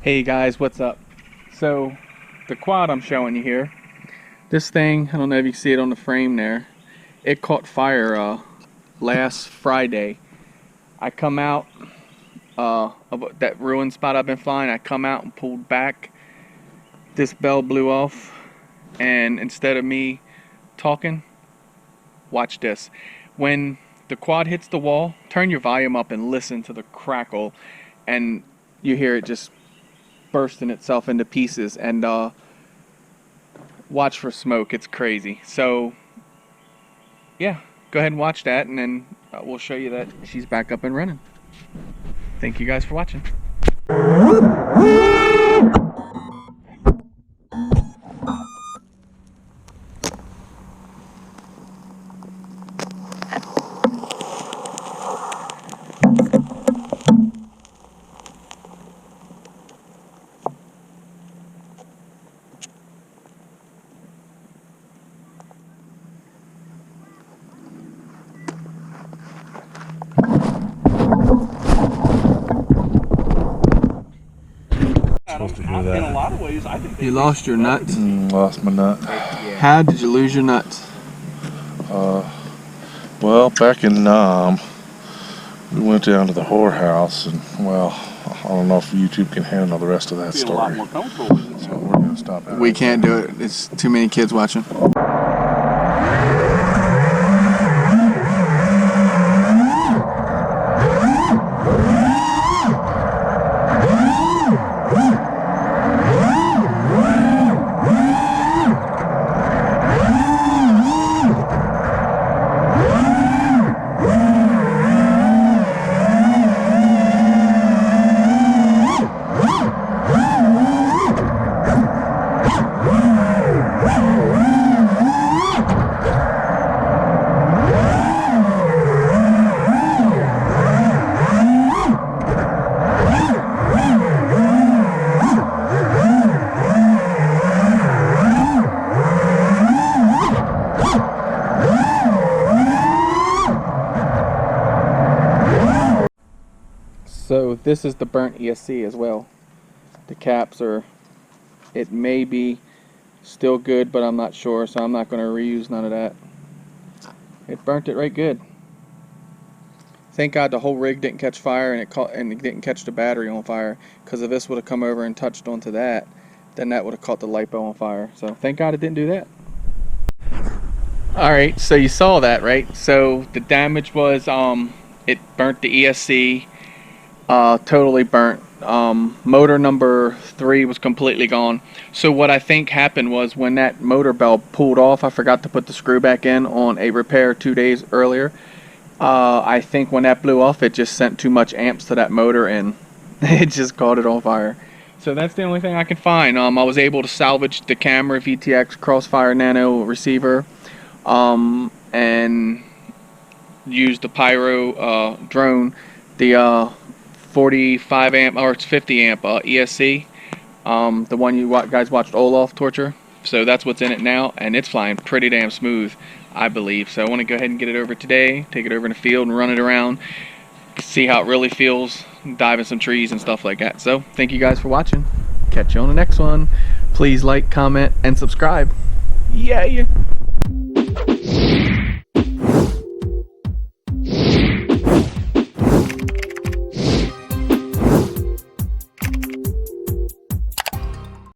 Hey guys, what's up? So, the quad I'm showing you here, this thing, I don't know if you see it on the frame there, it caught fire last Friday. I come out of that ruined spot I've been flying, I come out and pulled back, this bell blew off, and instead of me talking, watch this. When the quad hits the wall, turn your volume up and listen to the crackle, and you hear it just bursting itself into pieces, and watch for smoke. It's crazy. So yeah, go ahead and watch that, and then we'll show you that she's back up and running. Thank you guys for watching. Supposed to do that. In a lot of ways, I think You lost your nuts? Lost my nut. How did you lose your nuts? Well, back in Nam, we went down to the whorehouse, and well, I don't know if YouTube can handle the rest of that feel a lot story. more comfortable with it. So we're gonna stop at We it. can't do it. It's too many kids watching. So this is the burnt ESC as well. The caps are, it may be still good, but I'm not sure, so I'm not going to reuse none of that. It burnt it right good. Thank God the whole rig didn't catch fire, and it didn't catch the battery on fire, because if this would have come over and touched onto that, then that would have caught the LiPo on fire. So thank God it didn't do that. Alright, so you saw that, right? So the damage was it burnt the ESC. Totally burnt. Motor number 3 was completely gone. So what I think happened was when that motor bell pulled off, I forgot to put the screw back in on a repair 2 days earlier. I think when that blew off, it just sent too much amps to that motor and it just caught it on fire. So that's the only thing I could find. I was able to salvage the camera VTX Crossfire Nano receiver and use the Pyro drone, the 45 amp or it's 50 amp ESC, the one you guys watched Olaf torture. So that's what's in it now, and it's flying pretty damn smooth, I believe. So I want to go ahead and get it over today, take it over in the field and run it around, see how it really feels, dive in some trees and stuff like that. So thank you guys for watching. Catch you on the next one. Please like, comment, and subscribe. Yeah.